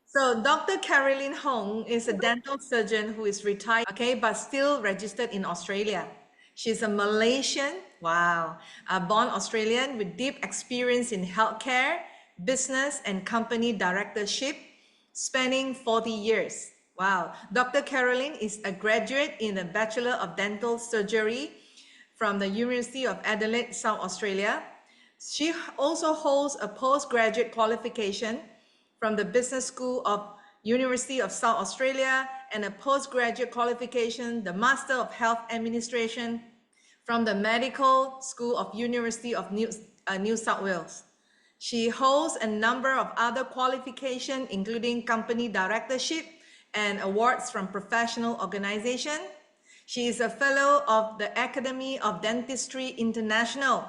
So Dr. Carolyn Hong is a dental surgeon who is retired, okay, but still registered in Australia. She's a Malaysian, wow, a born Australian with deep experience in healthcare, business, and company directorship, spanning 40 years. Wow. Dr. Carolyn is a graduate in the Bachelor of Dental Surgery from the University of Adelaide, South Australia. She also holds a postgraduate qualification from the Business School of University of South Australia and a postgraduate qualification, the Master of Health Administration from the Medical School of University of New South Wales. She holds a number of other qualifications, including company directorship and awards from professional organizations. She is a fellow of the Academy of Dentistry International,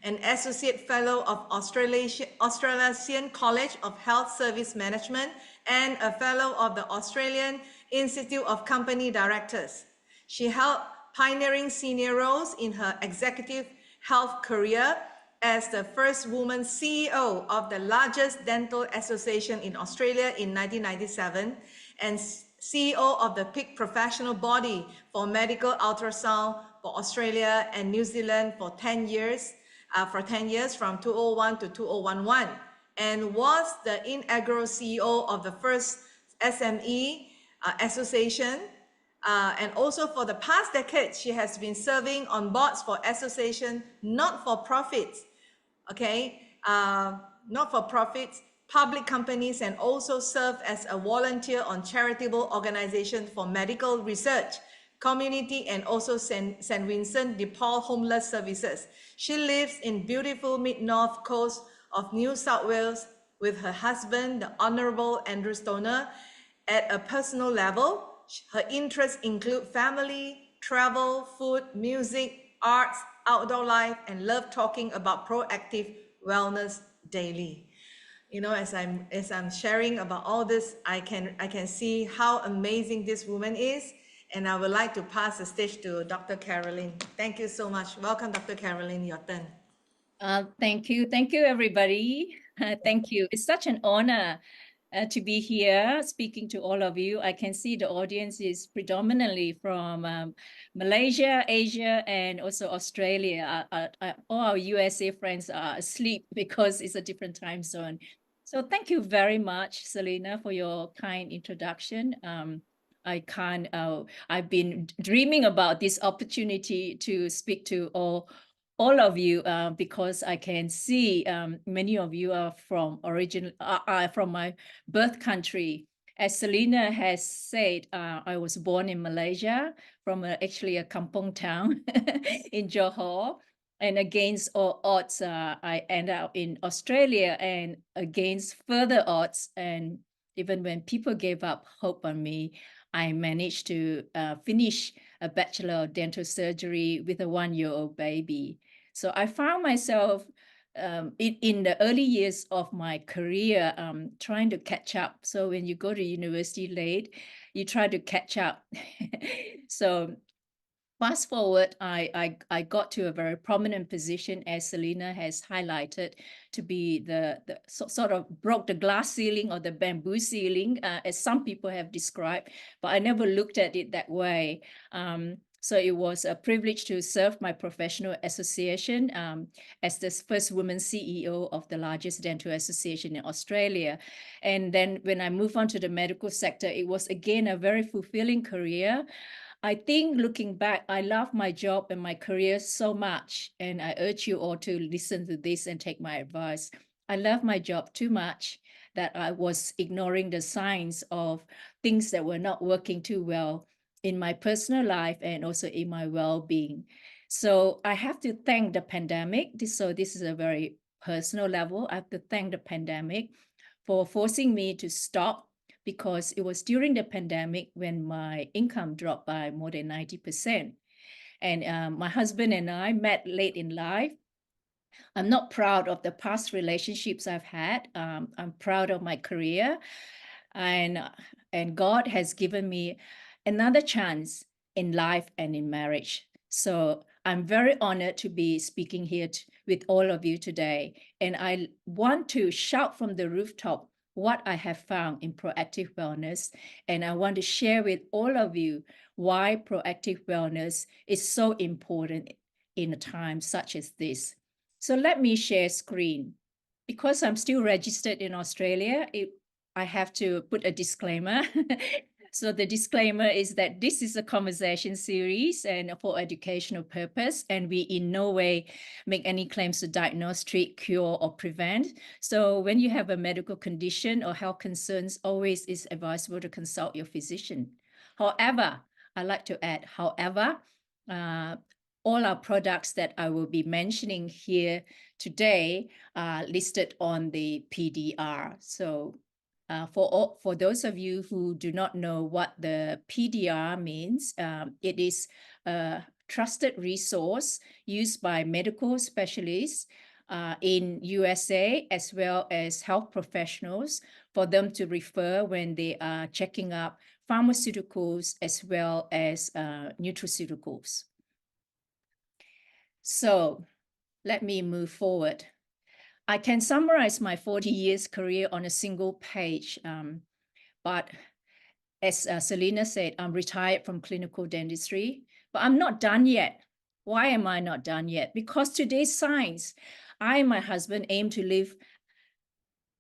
an associate fellow of Australasian College of Health Service Management, and a fellow of the Australian Institute of Company Directors. She held pioneering senior roles in her executive health career as the first woman CEO of the largest dental association in Australia in 1997 and CEO of the peak professional body for medical ultrasound for Australia and New Zealand for 10 years, from 2001 to 2011, and was the inaugural CEO of the first SME association. And also for the past decade, she has been serving on boards for association, not for profits, okay, not for profits, public companies, and also serve as a volunteer on charitable organizations for medical research, community, and also St. Vincent de Paul Homeless Services. She lives in beautiful mid-north coast of New South Wales with her husband, the Honorable Andrew Stoner. At a personal level, her interests include family, travel, food, music, arts, outdoor life, and love talking about proactive wellness daily. As I'm sharing about all this, I can see how amazing this woman is, and I would like to pass the stage to Dr. Carolyn. Thank you so much. Welcome, Dr. Carolyn. Your turn. Thank you. Thank you, everybody. Thank you. It's such an honor to be here speaking to all of you. I can see the audience is predominantly from Malaysia, Asia, and also Australia. All our USA friends are asleep because it's a different time zone. So thank you very much, Selena, for your kind introduction. I've been dreaming about this opportunity to speak to all of you because I can see many of you are from from my birth country. As Selena has said, I was born in Malaysia from actually a kampong town in Johor. And against all odds, I ended up in Australia, and against further odds, and even when people gave up hope on me, I managed to finish a Bachelor of Dental Surgery with a 1-year-old baby. So I found myself in the early years of my career trying to catch up. So when you go to university late, you try to catch up. So fast forward, I got to a very prominent position, as Selena has highlighted, to be the sort of broke the glass ceiling or the bamboo ceiling, as some people have described, but I never looked at it that way. So it was a privilege to serve my professional association as the first woman CEO of the largest dental association in Australia. And then when I moved on to the medical sector, it was again a very fulfilling career. I think looking back, I love my job and my career so much. And I urge you all to listen to this and take my advice. I love my job too much that I was ignoring the signs of things that were not working too well in my personal life and also in my well-being. So I have to thank the pandemic. So this is a very personal level. I have to thank the pandemic for forcing me to stop, because it was during the pandemic when my income dropped by more than 90%. And my husband and I met late in life. I'm not proud of the past relationships I've had. I'm proud of my career. And God has given me another chance in life and in marriage. So I'm very honored to be speaking here with all of you today. And I want to shout from the rooftop what I have found in proactive wellness. And I want to share with all of you why proactive wellness is so important in a time such as this. So let me share screen. Because I'm still registered in Australia, I have to put a disclaimer. So the disclaimer is that this is a conversation series and for educational purpose, and we in no way make any claims to diagnose, treat, cure, or prevent. So when you have a medical condition or health concerns, always is advisable to consult your physician. However, I like to add, however, all our products that I will be mentioning here today are listed on the PDR. So for those of you who do not know what the PDR means, it is a trusted resource used by medical specialists in USA as well as health professionals for them to refer when they are checking up pharmaceuticals as well as nutraceuticals. So let me move forward. I can summarize my 40 years career on a single page, but as Selena said, I'm retired from clinical dentistry, but I'm not done yet. Why am I not done yet? Because today's science, I and my husband aim to live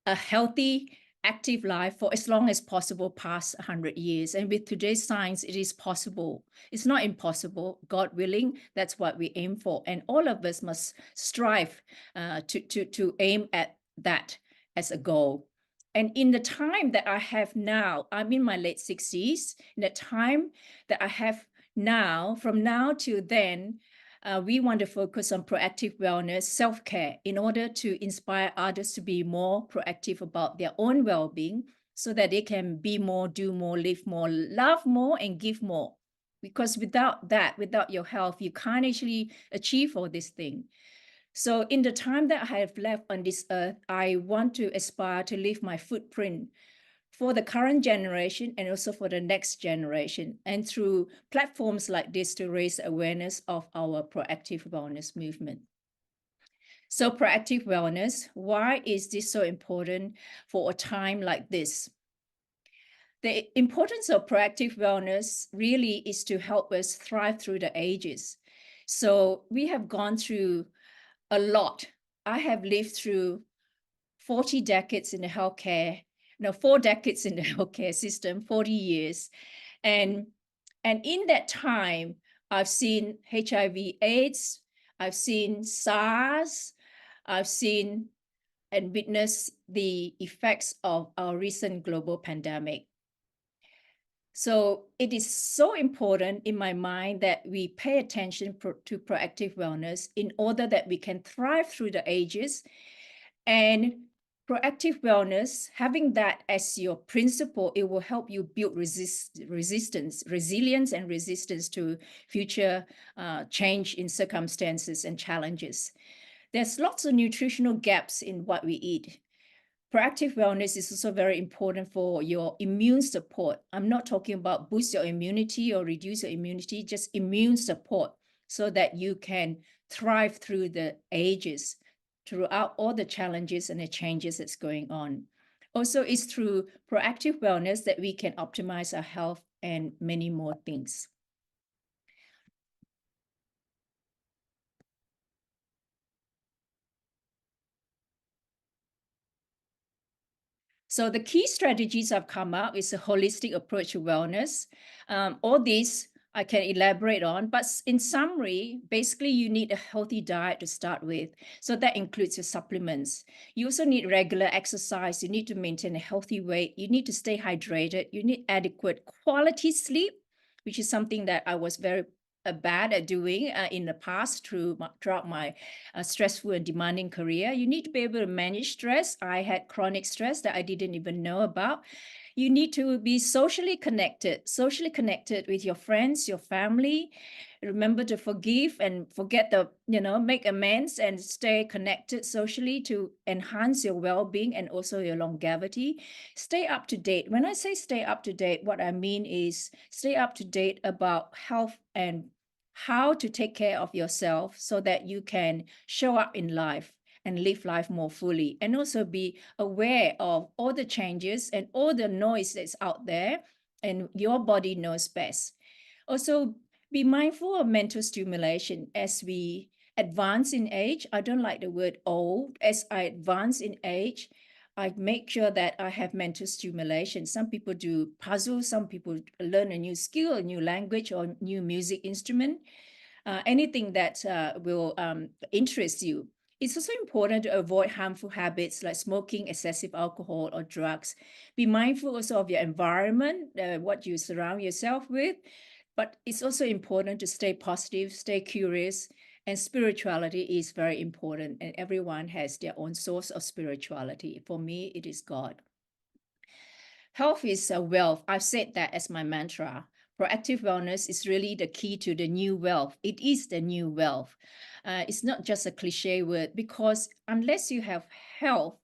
a healthy, active life for as long as possible past 100 years. And with today's science, it is possible. It's not impossible. God willing, that's what we aim for. And all of us must strive to aim at that as a goal. And in the time that I have now, I'm in my late 60s, in the time that I have now, from now to then, we want to focus on proactive wellness, self-care, in order to inspire others to be more proactive about their own well-being so that they can be more, do more, live more, love more, and give more. Because without that, without your health, you can't actually achieve all these things. So in the time that I have left on this earth, I want to aspire to leave my footprint for the current generation and also for the next generation, and through platforms like this to raise awareness of our proactive wellness movement. So proactive wellness, why is this so important for a time like this? The importance of proactive wellness really is to help us thrive through the ages. So we have gone through a lot. I have lived through 40 decades in the healthcare, no, 4 decades in the healthcare system, 40 years. And in that time, I've seen HIV AIDS, I've seen SARS, I've seen and witnessed the effects of our recent global pandemic. So it is so important in my mind that we pay attention to proactive wellness in order that we can thrive through the ages. And proactive wellness, having that as your principle, it will help you build resilience and resistance to future change in circumstances and challenges. There's lots of nutritional gaps in what we eat. Proactive wellness is also very important for your immune support. I'm not talking about boost your immunity or reduce your immunity, just immune support so that you can thrive through the ages, throughout all the challenges and the changes that's going on. Also, it's through proactive wellness that we can optimize our health and many more things. So the key strategies I've come up is a holistic approach to wellness. All these I can elaborate on, but in summary, basically you need a healthy diet to start with. So that includes your supplements. You also need regular exercise. You need to maintain a healthy weight. You need to stay hydrated. You need adequate quality sleep, which is something that I was very bad at doing in the past throughout my stressful and demanding career. You need to be able to manage stress. I had chronic stress that I didn't even know about. You need to be socially connected with your friends, your family. Remember to forgive and forget make amends and stay connected socially to enhance your well-being and also your longevity. Stay up to date. When I say stay up to date, what I mean is stay up to date about health and how to take care of yourself so that you can show up in life and live life more fully, and also be aware of all the changes and all the noise that's out there, and your body knows best. Also, be mindful of mental stimulation as we advance in age. I don't like the word old. As I advance in age, I make sure that I have mental stimulation. Some people do puzzles, some people learn a new skill, a new language, or new music instrument, anything that will interest you. It's also important to avoid harmful habits like smoking, excessive alcohol, or drugs. Be mindful also of your environment, what you surround yourself with. But it's also important to stay positive, stay curious, and spirituality is very important. And everyone has their own source of spirituality. For me, it is God. Health is a wealth. I've said that as my mantra. Proactive wellness is really the key to the new wealth. It is the new wealth. It's not just a cliche word, because unless you have health,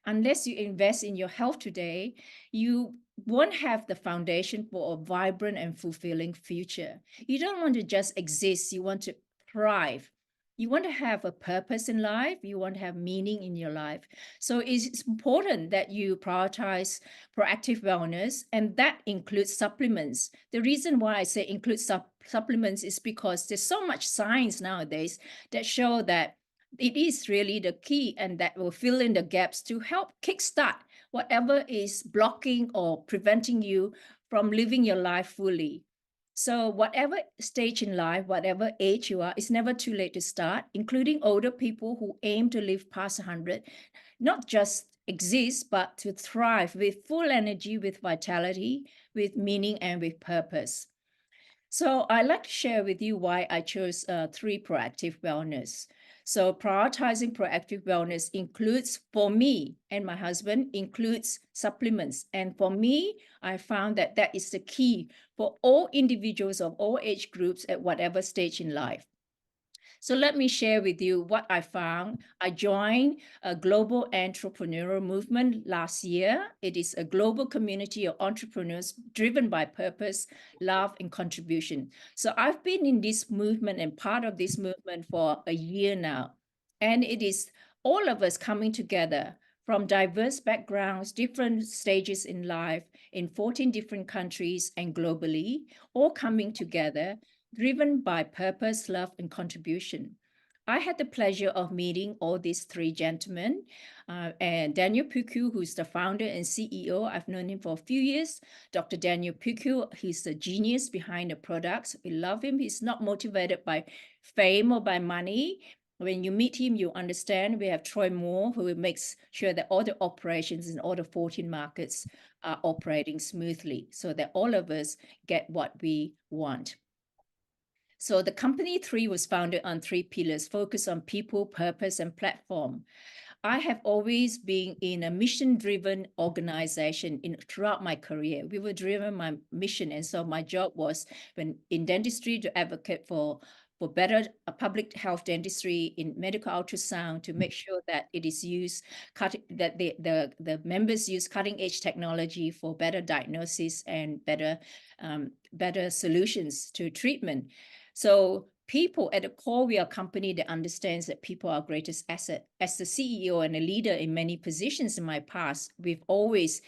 unless you invest in your health today, you won't have the foundation for a vibrant and fulfilling future. You don't want to just exist, you want to thrive. You want to have a purpose in life, you want to have meaning in your life. So it's important that you prioritize proactive wellness, and that includes supplements. The reason why I say include supplements is because there's so much science nowadays that show that it is really the key, and that will fill in the gaps to help kickstart whatever is blocking or preventing you from living your life fully. So whatever stage in life, whatever age you are, it's never too late to start, including older people who aim to live past 100, not just exist, but to thrive with full energy, with vitality, with meaning, and with purpose. So I'd like to share with you why I chose 3 proactive wellness. So prioritizing proactive wellness includes, for me and my husband, includes supplements. And for me, I found that that is the key for all individuals of all age groups at whatever stage in life. So let me share with you what I found. I joined a global entrepreneurial movement last year. It is a global community of entrepreneurs driven by purpose, love, and contribution. So I've been in this movement and part of this movement for a year now. And it is all of us coming together from diverse backgrounds, different stages in life, in 14 different countries and globally, all coming together, driven by purpose, love, and contribution. I had the pleasure of meeting all these 3 gentlemen, and Daniel Puku, who's the founder and CEO. I've known him for a few years. Dr. Daniel Puku, he's the genius behind the products. We love him. He's not motivated by fame or by money. When you meet him, you understand. We have Troy Moore, who makes sure that all the operations in all the 14 markets are operating smoothly so that all of us get what we want. So the company 3 was founded on 3 pillars, focus on people, purpose, and platform. I have always been in a mission-driven organization throughout my career. We were driven by mission, and so my job was, when in dentistry, to advocate for better public health dentistry in medical ultrasound, to make sure that it is used, that the members use cutting-edge technology for better diagnosis and better solutions to treatment. So people at the core, we are a company that understands that people are our greatest asset. As the CEO and a leader in many positions in my past, we've always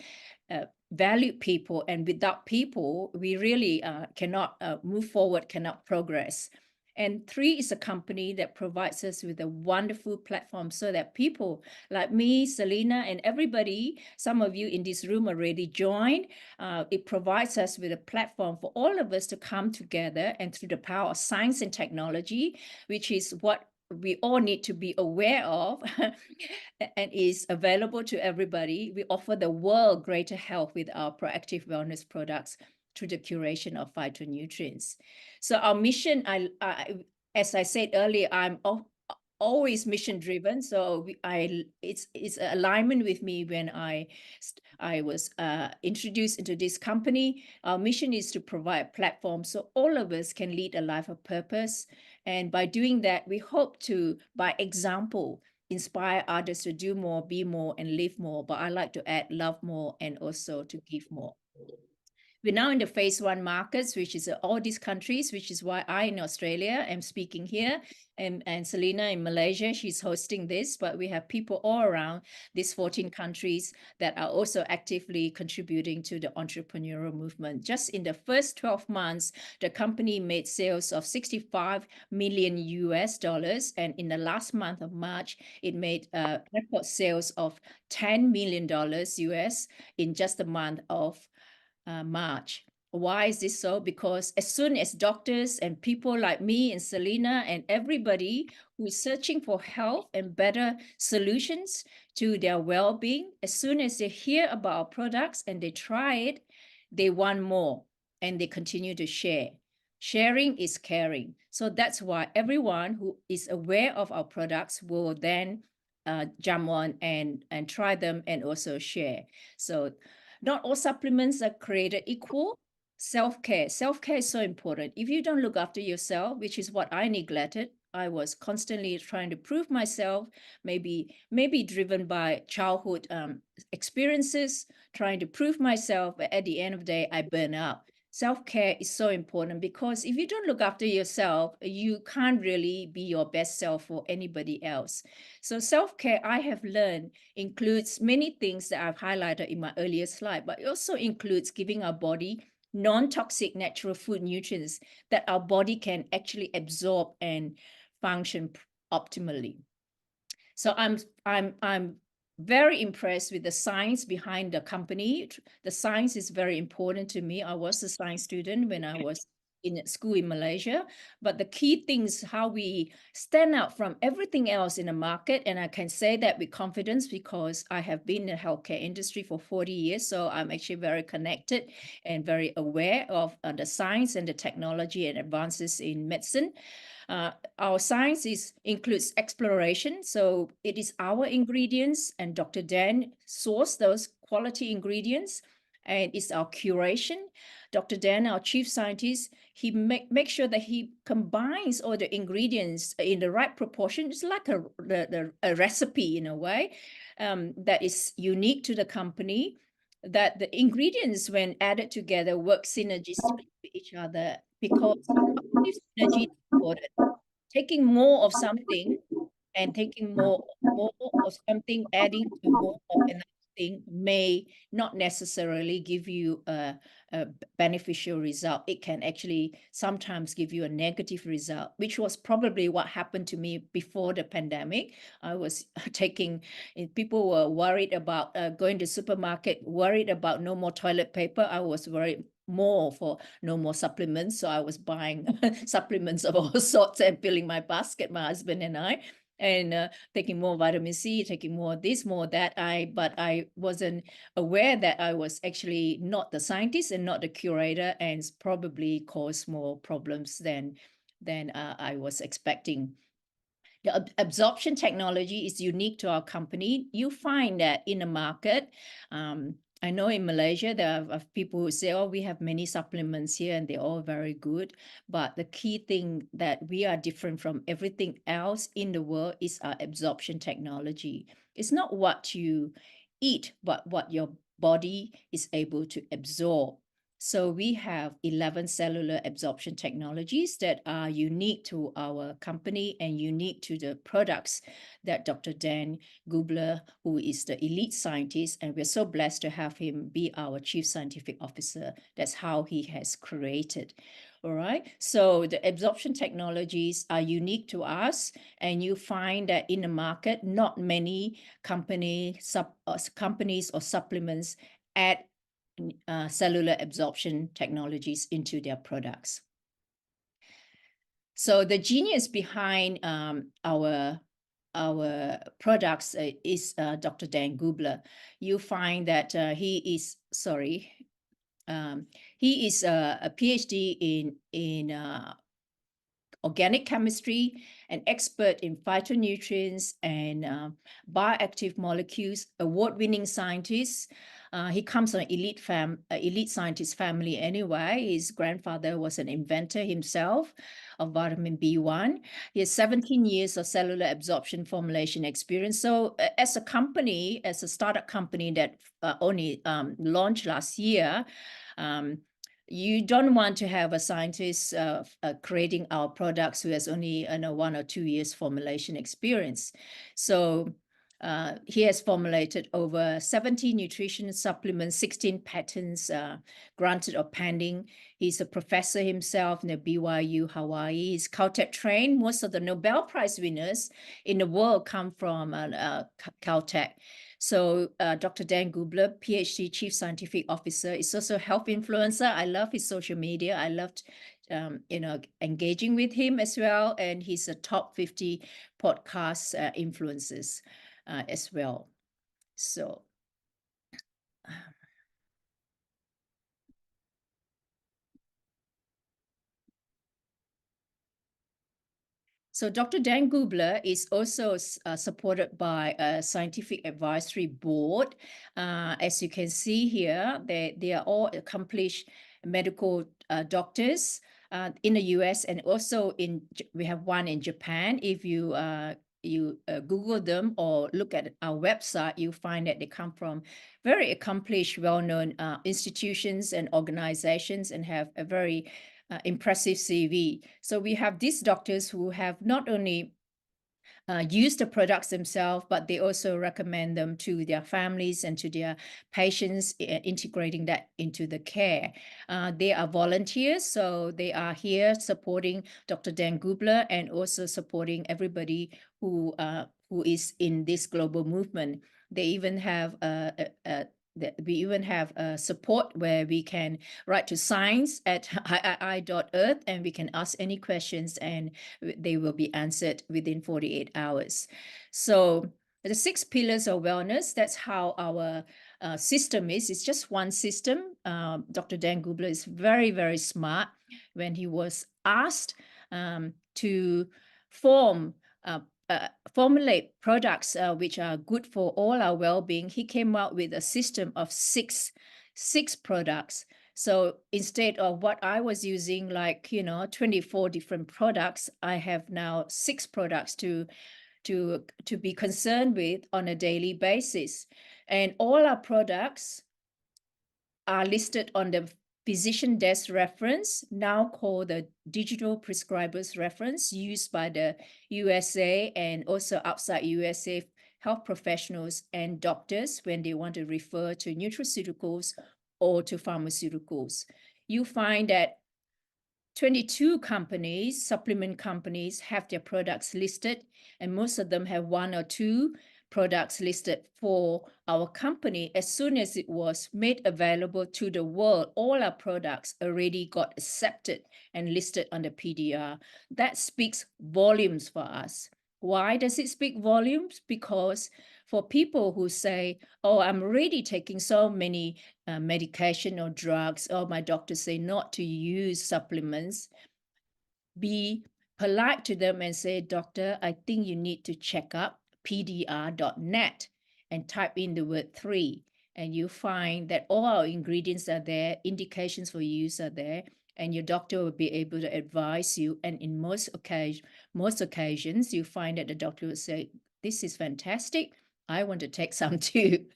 valued people, and without people, we really cannot move forward, cannot progress. And 3 is a company that provides us with a wonderful platform so that people like me, Selena, and everybody, some of you in this room already joined, it provides us with a platform for all of us to come together, and through the power of science and technology, which is what we all need to be aware of and is available to everybody, we offer the world greater health with our proactive wellness products through the curation of phytonutrients. So our mission, as I said earlier, I'm always mission driven. So it's alignment with me when I was introduced into this company. Our mission is to provide a platform so all of us can lead a life of purpose. And by doing that, we hope to, by example, inspire others to do more, be more, and live more. But I like to add love more and also to give more. We're now in the phase 1 markets, which is all these countries, which is why I in Australia am speaking here, and Selena in Malaysia, she's hosting this, but we have people all around these 14 countries that are also actively contributing to the entrepreneurial movement. Just in the first 12 months, the company made sales of 65 million US dollars, and in the last month of March, it made record sales of $10 million US in just the month of March. Why is this so? Because as soon as doctors and people like me and Selena and everybody who is searching for health and better solutions to their well-being, as soon as they hear about our products and they try it, they want more and they continue to share. Sharing is caring. So that's why everyone who is aware of our products will then jump on and try them and also share. So not all supplements are created equal. Self-care. Self-care is so important. If you don't look after yourself, which is what I neglected, I was constantly trying to prove myself, maybe driven by childhood experiences, trying to prove myself, but at the end of the day, I burn out. Self-care is so important because if you don't look after yourself, you can't really be your best self for anybody else. So self-care, I have learned, includes many things that I've highlighted in my earlier slide, but it also includes giving our body non-toxic natural food nutrients that our body can actually absorb and function optimally. So I'm very impressed with the science behind the company. The science is very important to me. I was a science student when I was in school in Malaysia, but the key things how we stand out from everything else in the market, and I can say that with confidence because I have been in the healthcare industry for 40 years, so I'm actually very connected and very aware of the science and the technology and advances in medicine. Our science includes exploration, so it is our ingredients, and Dr. Dan sourced those quality ingredients, and it's our curation. Dr. Dan, our chief scientist, he make sure that he combines all the ingredients in the right proportion. It's like a recipe in a way that is unique to the company, that the ingredients, when added together, work synergistically with each other because synergy is important. Taking more of something and taking more of something, adding to more of another thing may not necessarily give you a beneficial result. It can actually sometimes give you a negative result, which was probably what happened to me before the pandemic. I was people were worried about going to supermarket, worried about no more toilet paper. I was worried more for no more supplements. So I was buying supplements of all sorts and filling my basket, my husband and I, and taking more vitamin C, taking more this, more that. But I wasn't aware that I was actually not the scientist and not the curator, and probably caused more problems than I was expecting. The absorption technology is unique to our company. You find that in the market, I know in Malaysia, there are people who say, oh, we have many supplements here and they're all very good. But the key thing that we are different from everything else in the world is our absorption technology. It's not what you eat, but what your body is able to absorb. So we have 11 cellular absorption technologies that are unique to our company and unique to the products that Dr. Dan Gubler, who is the elite scientist, and we're so blessed to have him be our chief scientific officer. That's how he has created. All right. So the absorption technologies are unique to us, and you find that in the market, not many companies or supplements add cellular absorption technologies into their products. So the genius behind our products is Dr. Dan Gubler. You find that he is a PhD in organic chemistry, an expert in phytonutrients and bioactive molecules, award-winning scientist. He comes from an elite scientist family anyway. His grandfather was an inventor himself of vitamin B1. He has 17 years of cellular absorption formulation experience. So as a company, as a startup company that only launched last year, you don't want to have a scientist creating our products who has only 1 or 2 years formulation experience. So he has formulated over 70 nutrition supplements, 16 patents granted or pending. He's a professor himself in the BYU Hawaii. He's Caltech trained. Most of the Nobel Prize winners in the world come from Caltech. So Dr. Dan Gubler, PhD, Chief Scientific Officer, is also a health influencer. I love his social media. I loved, engaging with him as well. And he's a top 50 podcast influencers as well. So So Dr. Dan Gubler is also supported by a scientific advisory board. As you can see here, they are all accomplished medical doctors in the US, and also we have one in Japan. If you Google them or look at our website, you find that they come from very accomplished, well-known institutions and organizations, and have a very impressive CV. So we have these doctors who have not only use the products themselves, but they also recommend them to their families and to their patients, integrating that into the care. They are volunteers, so they are here supporting Dr. Dan Gubler and also supporting everybody who is in this global movement. They even have we even have support where we can write to science@iii.earth and we can ask any questions and they will be answered within 48 hours. So the 6 pillars of wellness, that's how our system is. It's just one system. Dr. Dan Gubler is very, very smart. When he was asked to formulate products which are good for all our well-being, he came out with a system of six products. So instead of what I was using, like 24 different products, I have now 6 products to be concerned with on a daily basis. And all our products are listed on the physician desk reference, now called the digital prescribers reference, used by the USA and also outside USA health professionals and doctors when they want to refer to nutraceuticals or to pharmaceuticals. You find that 22 companies, supplement companies, have their products listed, and most of them have 1 or 2 products listed for our company. As soon as it was made available to the world, all our products already got accepted and listed on the PDR. That speaks volumes for us. Why does it speak volumes? Because for people who say, oh, I'm already taking so many medication or drugs, or my doctor say not to use supplements, be polite to them and say, doctor, I think you need to check up pdr.net and type in the word 3. And you find that all our ingredients are there, indications for use are there, and your doctor will be able to advise you. And in most occasions, you find that the doctor will say, this is fantastic. I want to take some too,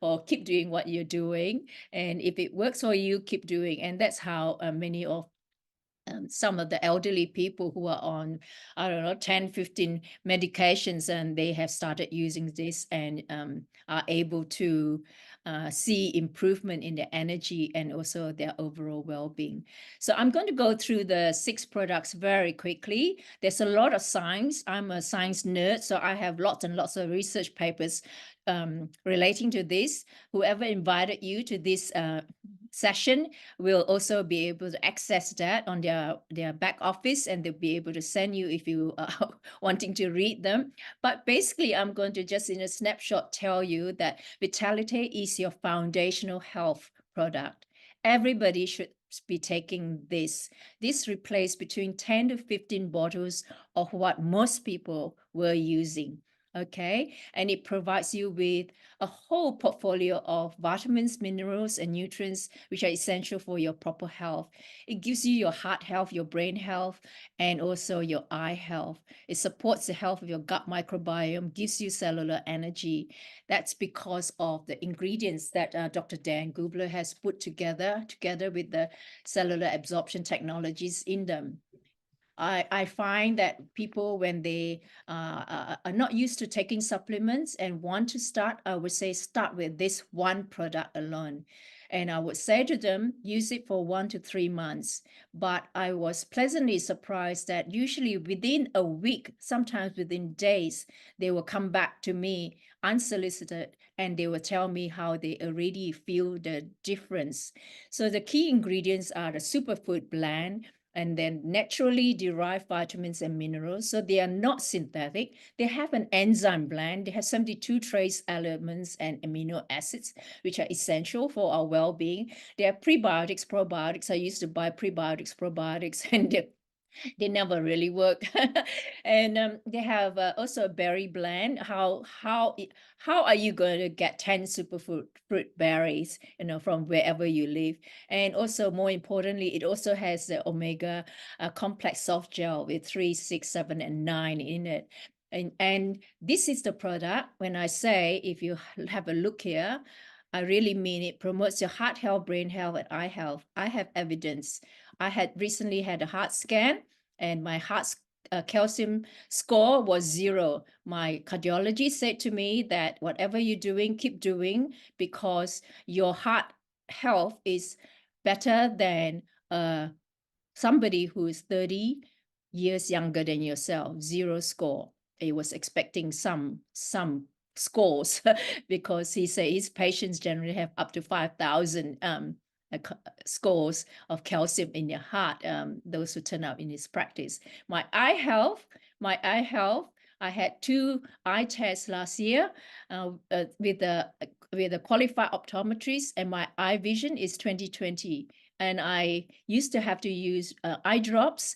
or keep doing what you're doing. And if it works for you, keep doing. And that's how many of some of the elderly people who are on, I don't know, 10, 15 medications, and they have started using this and are able to see improvement in their energy and also their overall well-being. So I'm going to go through the 6 products very quickly. There's a lot of science. I'm a science nerd, so I have lots and lots of research papers relating to this. Whoever invited you to this session will also be able to access that on their back office, and they'll be able to send you if you are wanting to read them. But basically, I'm going to just in a snapshot tell you that Vitality is your foundational health product. Everybody should be taking this. This replaced between 10 to 15 bottles of what most people were using. Okay, and it provides you with a whole portfolio of vitamins, minerals, and nutrients which are essential for your proper health. It gives you your heart health, your brain health, and also your eye health. It supports the health of your gut microbiome, gives you cellular energy. That's because of the ingredients that Dr. Dan Gubler has put together with the cellular absorption technologies in them. I find that people, when they are not used to taking supplements and want to start, I would say start with this one product alone. And I would say to them, use it for 1 to 3 months. But I was pleasantly surprised that usually within a week, sometimes within days, they will come back to me unsolicited and they will tell me how they already feel the difference. So the key ingredients are the superfood blend, and then naturally derived vitamins and minerals. So they are not synthetic. They have an enzyme blend. They have 72 trace elements and amino acids, which are essential for our well-being. They are prebiotics, probiotics. I used to buy prebiotics, probiotics, and they never really work. And they have also a berry blend. How are you going to get 10 superfood fruit berries, from wherever you live? And also, more importantly, it also has the omega complex soft gel with 3, 6, 7, and 9 in it. And this is the product. When I say, if you have a look here, I really mean it promotes your heart health, brain health, and eye health. I have evidence. I had recently had a heart scan, and my heart calcium score was 0. My cardiologist said to me that whatever you're doing, keep doing, because your heart health is better than somebody who is 30 years younger than yourself. 0 score. He was expecting some scores because he said his patients generally have up to 5,000 scores of calcium in your heart, those who turn up in his practice. My eye health, I had 2 eye tests last year with a qualified optometrist, and my eye vision is 20/20. And I used to have to use eye drops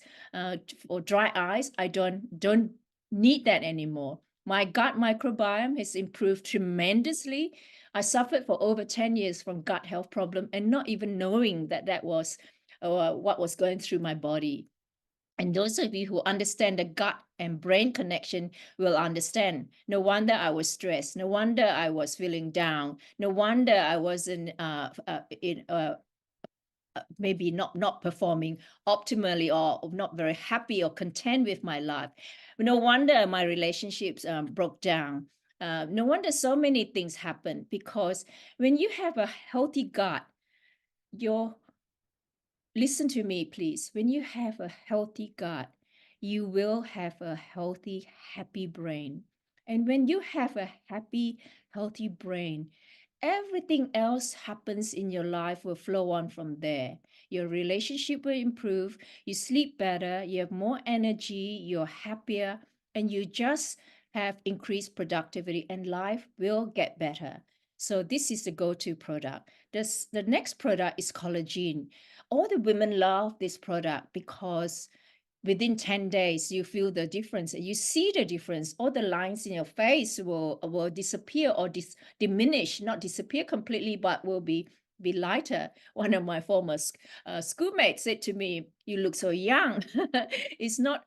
for dry eyes. I don't need that anymore. My gut microbiome has improved tremendously. I suffered for over 10 years from gut health problem and not even knowing that was what was going through my body. And those of you who understand the gut and brain connection will understand. No wonder I was stressed. No wonder I was feeling down. No wonder I wasn't maybe not performing optimally, or not very happy or content with my life. No wonder my relationships broke down. No wonder so many things happen, because when you have a healthy gut, your listen to me, please. When you have a healthy gut, you will have a healthy, happy brain. And when you have a happy, healthy brain, everything else happens in your life will flow on from there. Your relationship will improve, you sleep better, you have more energy, you're happier, and you just have increased productivity, and life will get better. So this is the go-to product. The next product is collagen. All the women love this product because within 10 days you feel the difference, you see the difference. All the lines in your face will disappear or diminish, not disappear completely, but will be lighter. One of my former schoolmates said to me, "You look so young." It's not,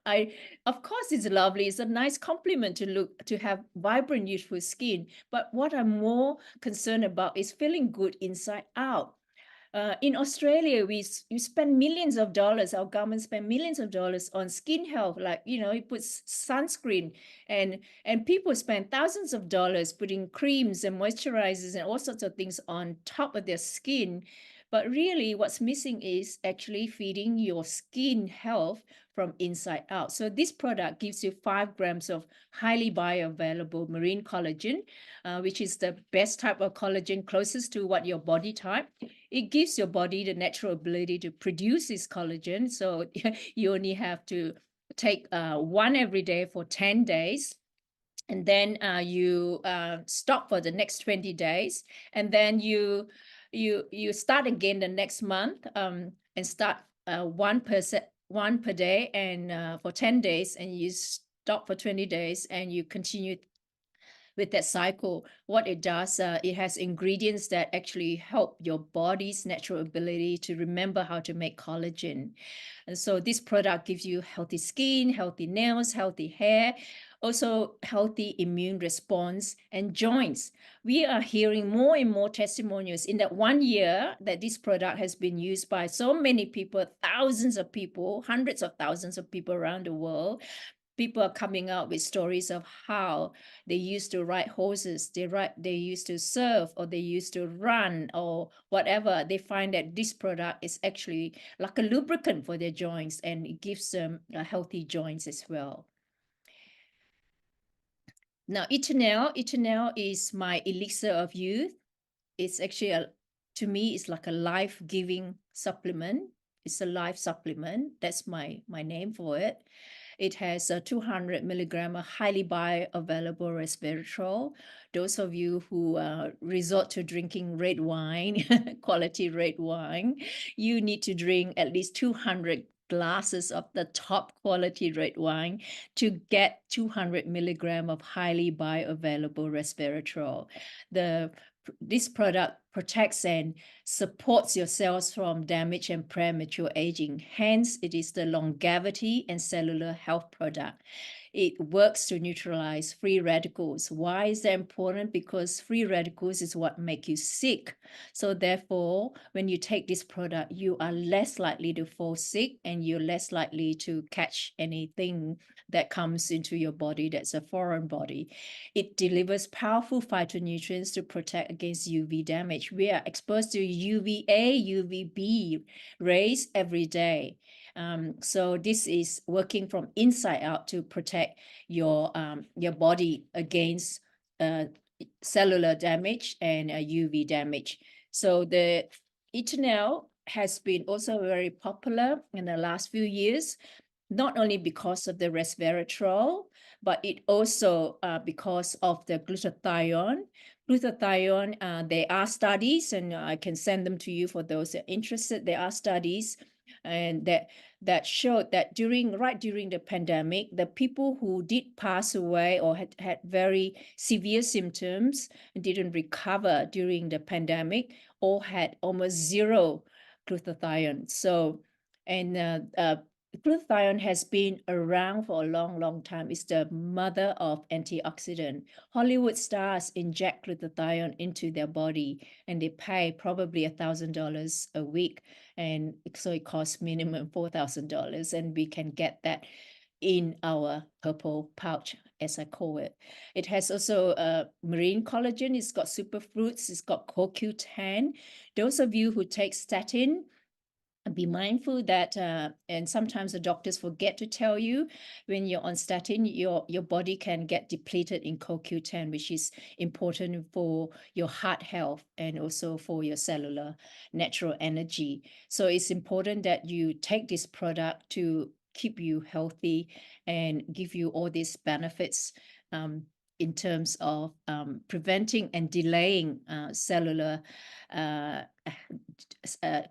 of course it's lovely, it's a nice compliment to have vibrant, youthful skin, but what I'm more concerned about is feeling good inside out. In Australia, you spend millions of dollars. Our government spend millions of dollars on skin health, like it puts sunscreen, and people spend thousands of dollars putting creams and moisturizers and all sorts of things on top of their skin. But really, what's missing is actually feeding your skin health from inside out. So this product gives you 5 grams of highly bioavailable marine collagen, which is the best type of collagen closest to what your body type. It gives your body the natural ability to produce this collagen. So you only have to take one every day for 10 days. And then you stop for the next 20 days. And then you start again the next month, and start 1 per day, and for 10 days, and you stop for 20 days, and you continue with that cycle, what it does, it has ingredients that actually help your body's natural ability to remember how to make collagen. And so this product gives you healthy skin, healthy nails, healthy hair, also healthy immune response and joints. We are hearing more and more testimonials in that 1 year that this product has been used by so many people, thousands of people, hundreds of thousands of people around the world. People are coming out with stories of how they used to ride horses, they used to surf, or they used to run, or whatever. They find that this product is actually like a lubricant for their joints, and it gives them healthy joints as well. Now, Etonel is my elixir of youth. It's actually to me, it's like a life-giving supplement. It's a life supplement. That's my name for it. It has a 200 milligram of highly bioavailable resveratrol. Those of you who resort to drinking red wine, quality red wine, you need to drink at least 200 glasses of the top quality red wine to get 200 milligram of highly bioavailable resveratrol. This product protects and supports your cells from damage and premature aging. Hence, it is the longevity and cellular health product. It works to neutralize free radicals. Why is that important? Because free radicals is what make you sick. So therefore, when you take this product, you are less likely to fall sick, and you're less likely to catch anything that comes into your body that's a foreign body. It delivers powerful phytonutrients to protect against UV damage. We are exposed to UVA, UVB rays every day. So this is working from inside out to protect your body against cellular damage and UV damage. So the Etonel has been also very popular in the last few years, not only because of the resveratrol, but it also because of the glutathione. Glutathione, there are studies, and I can send them to you for those that are interested. There are studies and that showed that right during the pandemic, the people who did pass away or had very severe symptoms and didn't recover during the pandemic all had almost zero glutathione. So, and glutathione has been around for a long, long time. It's the mother of antioxidant. Hollywood stars inject glutathione into their body, and they pay probably $1,000 a week. And so it costs minimum $4,000, and we can get that in our purple pouch, as I call it. It has also marine collagen. It's got superfruits. It's got CoQ10. Those of you who take statin, be mindful that, and sometimes the doctors forget to tell you, when you're on statin, your body can get depleted in CoQ10, which is important for your heart health and also for your cellular natural energy. So it's important that you take this product to keep you healthy and give you all these benefits in terms of preventing and delaying cellular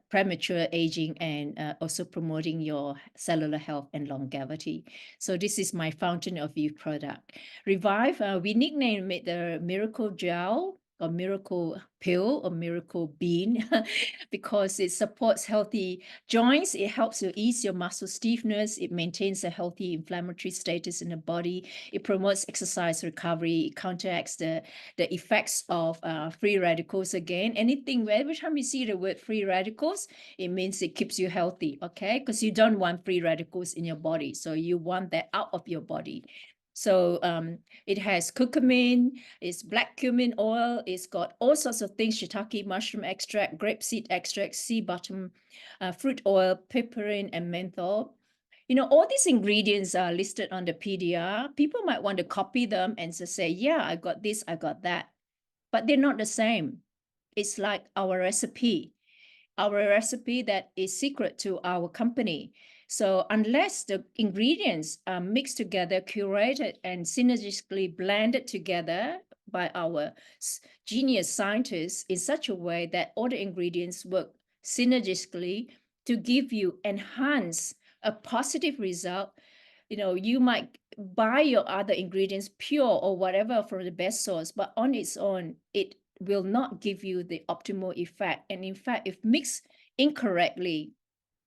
premature aging, and also promoting your cellular health and longevity. So this is my Fountain of Youth product. Revive, we nicknamed it the Miracle Gel, or Miracle Pill, or Miracle Bean, because it supports healthy joints. It helps you ease your muscle stiffness. It maintains a healthy inflammatory status in the body. It promotes exercise recovery. It counteracts the effects of free radicals. Again, every time you see the word free radicals, it means it keeps you healthy, okay? Because you don't want free radicals in your body. So you want that out of your body. So it has curcumin, it's black cumin oil, it's got all sorts of things: shiitake mushroom extract, grapeseed extract, sea bottom fruit oil, piperine, and menthol. You know, all these ingredients are listed on the PDR. People might want to copy them and just say, yeah, I got this, I got that. But they're not the same. It's like our recipe that is secret to our company. So unless the ingredients are mixed together, curated, and synergistically blended together by our genius scientists in such a way that all the ingredients work synergistically to give you a positive result, you might buy your other ingredients pure or whatever from the best source, but on its own, it will not give you the optimal effect. And in fact, if mixed incorrectly,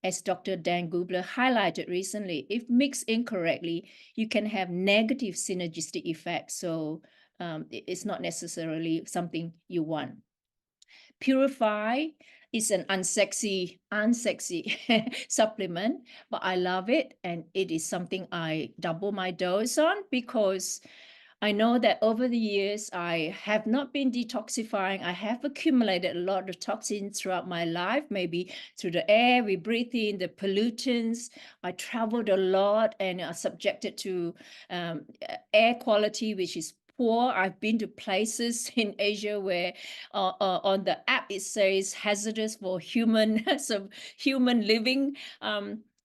as Dr. Dan Gubler highlighted recently, if mixed incorrectly, you can have negative synergistic effects. So it's not necessarily something you want. Purify is an unsexy supplement, but I love it. And it is something I double my dose on because I know that over the years, I have not been detoxifying. I have accumulated a lot of toxins throughout my life, maybe through the air we breathe in, the pollutants. I traveled a lot and are subjected to air quality, which is poor. I've been to places in Asia where on the app it says hazardous for human living.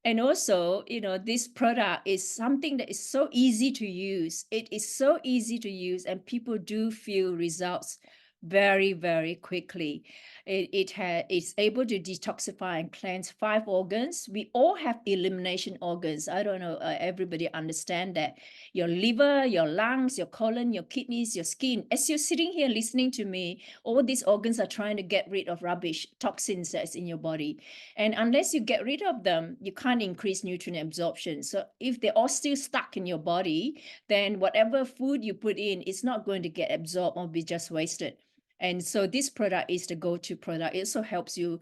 And also, this product is something that is so easy to use. It is so easy to use, and people do feel results very, very quickly. It's able to detoxify and cleanse 5 organs. We all have elimination organs. I don't know, everybody understand that. Your liver, your lungs, your colon, your kidneys, your skin. As you're sitting here listening to me, all these organs are trying to get rid of rubbish, toxins that's in your body. And unless you get rid of them, you can't increase nutrient absorption. So if they're all still stuck in your body, then whatever food you put in, it's not going to get absorbed or be just wasted. And so this product is the go-to product. It also helps you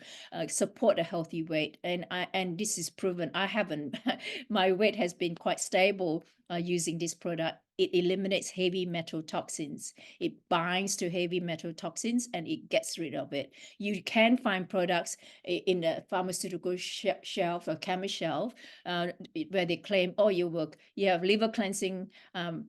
support a healthy weight. And this is proven. I haven't, my weight has been quite stable using this product. It eliminates heavy metal toxins. It binds to heavy metal toxins and it gets rid of it. You can find products in the pharmaceutical shelf or chemist shelf where they claim, oh, you have liver cleansing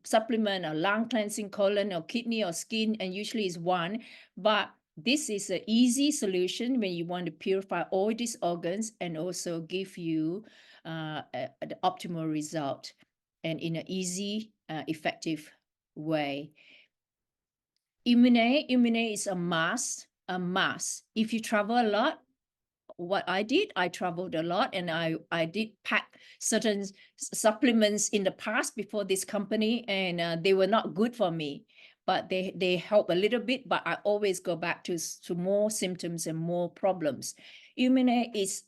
supplement or lung cleansing, colon or kidney or skin, and usually is one. But this is an easy solution when you want to purify all these organs and also give you the optimal result and in an easy, effective way. Imune is a must. If you travel a lot, what I did, I traveled a lot and I did pack certain supplements in the past before this company, and they were not good for me, but they help a little bit, but I always go back to more symptoms and more problems. Imune is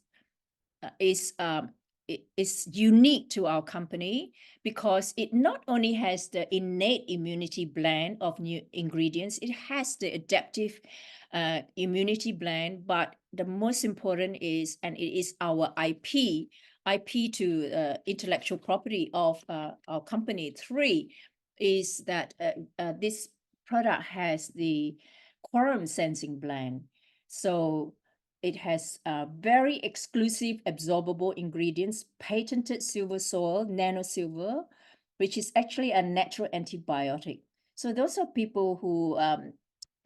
unique to our company because it not only has the innate immunity blend of new ingredients, it has the adaptive immunity blend, but the most important is, and it is our IP to intellectual property of our company. 3 is that this product has the quorum sensing blend. So it has very exclusive absorbable ingredients, patented silver soil, nanosilver, which is actually a natural antibiotic. So those are people who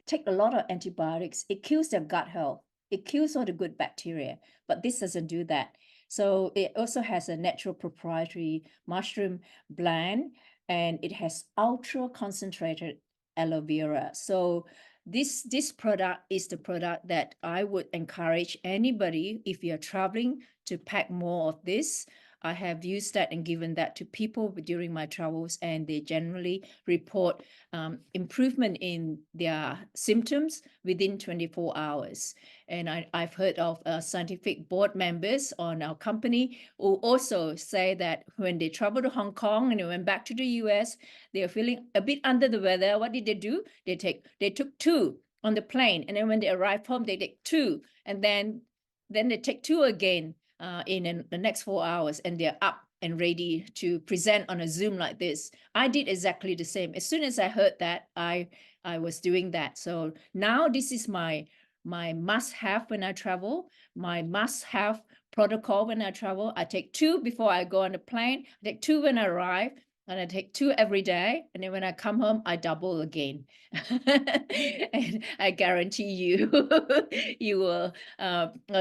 take a lot of antibiotics. It kills their gut health. It kills all the good bacteria, but this doesn't do that. So it also has a natural proprietary mushroom blend, and it has ultra concentrated aloe vera. So this product is the product that I would encourage anybody, if you're traveling, to pack more of this. I have used that and given that to people during my travels, and they generally report improvement in their symptoms within 24 hours. And I've heard of scientific board members on our company who also say that when they traveled to Hong Kong and they went back to the US, they are feeling a bit under the weather. What did they do? They took 2 on the plane, and then when they arrived home, they take 2, and then they take 2 again in the next 4 hours, and they're up and ready to present on a Zoom like this. I did exactly the same. As soon as I heard that, I was doing that. So now this is my must-have when I travel, my must-have protocol when I travel. I take 2 before I go on the plane. I take 2 when I arrive, and I take 2 every day. And then when I come home, I double again. And I guarantee you, you will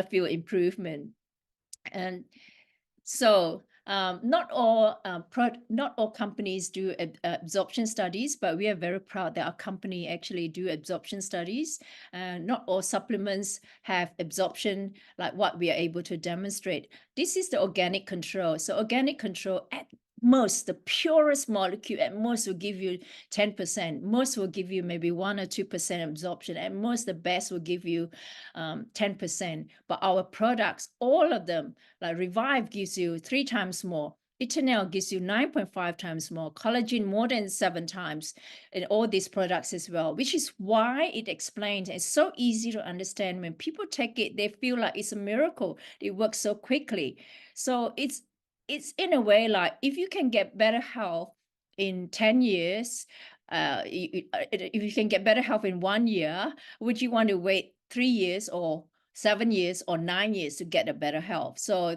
feel improvement. And so not all companies do absorption studies, but we are very proud that our company actually do absorption studies. Not all supplements have absorption like what we are able to demonstrate. This is the organic control. So organic control most, the purest molecule at most will give you 10%. Most will give you maybe 1 or 2% absorption. At most, the best will give you 10%. But our products, all of them, like Revive gives you 3 times more. Eternel gives you 9.5 times more, collagen more than 7 times, in all these products as well, which is why it explains. It's so easy to understand. When people take it, they feel like it's a miracle. It works so quickly. So it's in a way like, if you can get better health in 10 years, if you can get better health in 1 year, would you want to wait 3 years or 7 years or 9 years to get a better health? So,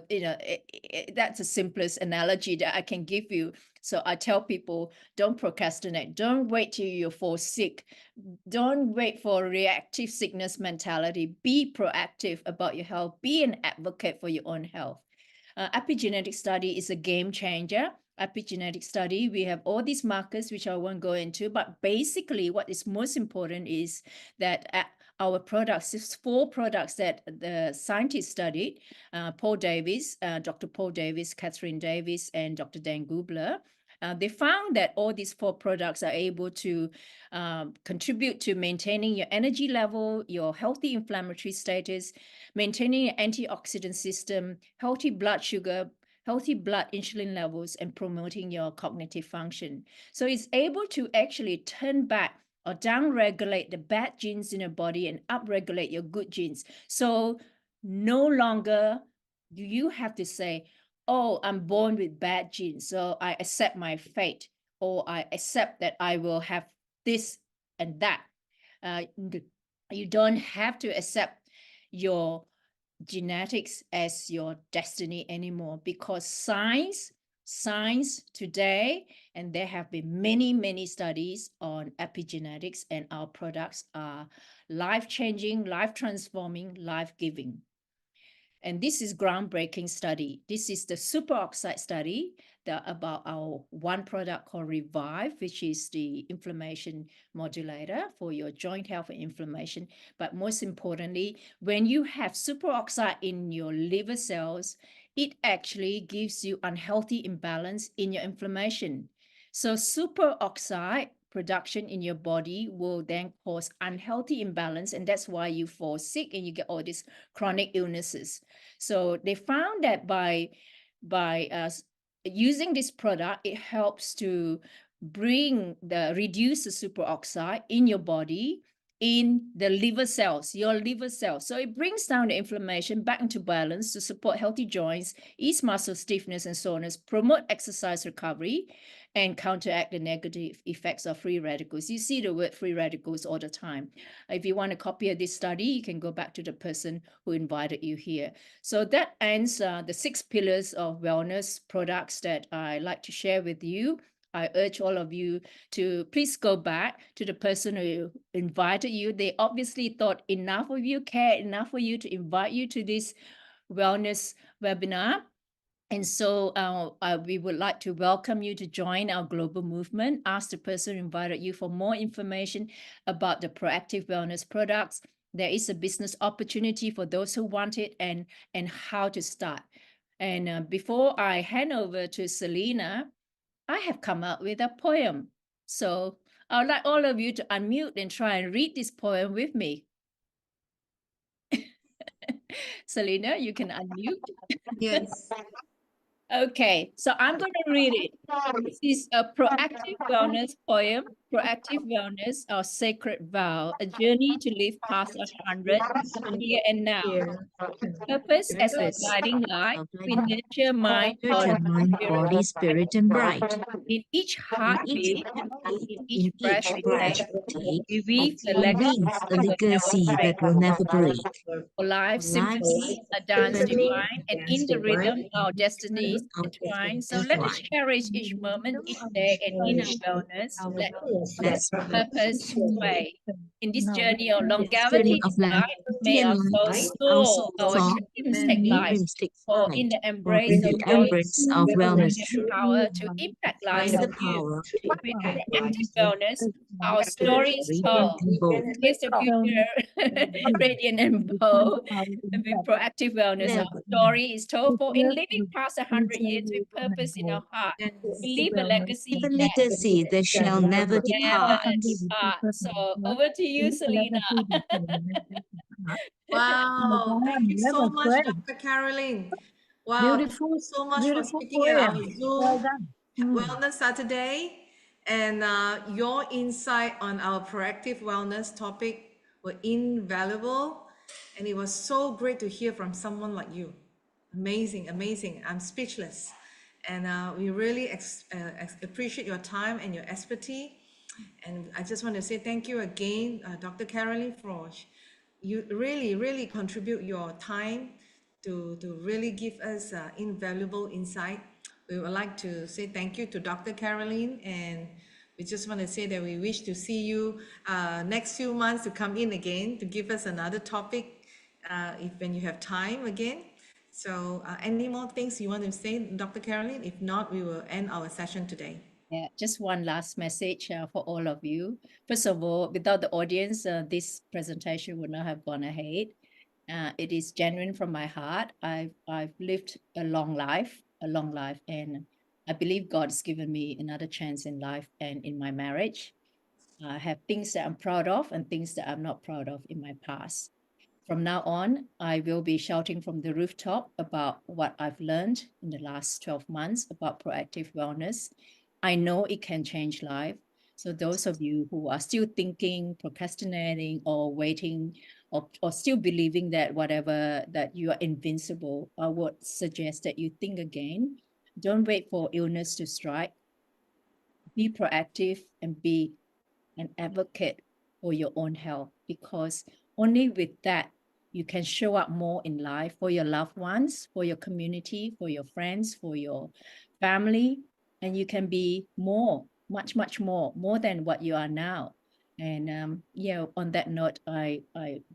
that's the simplest analogy that I can give you. So I tell people, don't procrastinate. Don't wait till you fall sick. Don't wait for reactive sickness mentality. Be proactive about your health. Be an advocate for your own health. Epigenetic study is a game changer. Epigenetic study, we have all these markers, which I won't go into, but basically what is most important is that our products, there's 4 products that the scientists studied, Paul Davies, Dr. Paul Davies, Catherine Davies, and Dr. Dan Gubler. They found that all these 4 products are able to contribute to maintaining your energy level, your healthy inflammatory status, maintaining your antioxidant system, healthy blood sugar, healthy blood insulin levels, and promoting your cognitive function. So it's able to actually turn back or down-regulate the bad genes in your body and up-regulate your good genes. So no longer do you have to say, oh, I'm born with bad genes, so I accept my fate, or I accept that I will have this and that. You don't have to accept your genetics as your destiny anymore, because science today, and there have been many studies on epigenetics, and our products are life-changing, life-transforming, life-giving. And this is groundbreaking study. This is the superoxide study about our one product called Revive, which is the inflammation modulator for your joint health and inflammation. But most importantly, when you have superoxide in your liver cells, it actually gives you unhealthy imbalance in your inflammation. So superoxide production in your body will then cause unhealthy imbalance, and that's why you fall sick and you get all these chronic illnesses. So they found that by using this product, it helps to reduce the superoxide in your body, in the liver cells, your liver cells. So it brings down the inflammation back into balance to support healthy joints, ease muscle stiffness and soreness, promote exercise recovery, and counteract the negative effects of free radicals. You see the word free radicals all the time. If you want a copy of this study, you can go back to the person who invited you here. So that ends the 6 pillars of wellness products that I like to share with you. I urge all of you to please go back to the person who invited you. They obviously thought enough of you, cared enough for you to invite you to this wellness webinar. And so we would like to welcome you to join our global movement. Ask the person who invited you for more information about the Proactive Wellness products. There is a business opportunity for those who want it, and how to start. And before I hand over to Selena, I have come up with a poem. So I would like all of you to unmute and try and read this poem with me. Selena, you can unmute. Yes. Okay, so I'm going to read it. This is a Proactive Wellness poem. Proactive Wellness, our sacred vow, a journey to live past 100, here and now. Purpose as a guiding light, we nurture mind, body, spirit, and bright. In each heartbeat, in each breath we take, we weave a legacy that will never break. For life simply a dance divine, and in the rhythm our destinies entwine. So let us cherish each moment, each day, and in our wellness, let purpose sway. In this journey of longevity of life, may our souls soar, our dreams take life. For in the embrace of wellness, the power to impact lives of you. With Proactive Wellness, our story is told. Here's the future, radiant and bold. And with Proactive Wellness, our story is told. For in living past 100 years with purpose in our heart, leave a legacy Leave a that legacy that shall never depart. So over to you, Selena. Wow, thank you so much, Dr. Caroline. Wow, thank you so much for speaking at our Zoom Wellness Saturday. And your insight on our proactive wellness topic were invaluable. And it was so great to hear from someone like you. Amazing, amazing. I'm speechless. And we really appreciate your time and your expertise. And I just want to say thank you again, Dr. Caroline, for you really contribute your time to really give us invaluable insight. We would like to say thank you to Dr. Caroline, and we just want to say that we wish to see you next few months to come in again to give us another topic if when you have time again. So any more things you want to say, Dr. Caroline? If not, we will end our session today. Yeah, just one last message for all of you. First of all, without the audience, this presentation would not have gone ahead. It is genuine from my heart. I've lived a long life, and I believe God's given me another chance in life and in my marriage. I have things that I'm proud of and things that I'm not proud of in my past. From now on, I will be shouting from the rooftop about what I've learned in the last 12 months about proactive wellness. I know it can change life. So those of you who are still thinking, procrastinating, or waiting, or still believing that whatever that you are invincible, I would suggest that you think again. Don't wait for illness to strike. Be proactive and be an advocate for your own health, because only with that you can show up more in life for your loved ones, for your community, for your friends, for your family, and you can be more, much more than what you are now. And yeah, on that note, I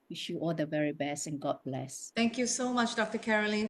wish you all the very best and God bless. Thank you so much, Dr. Caroline.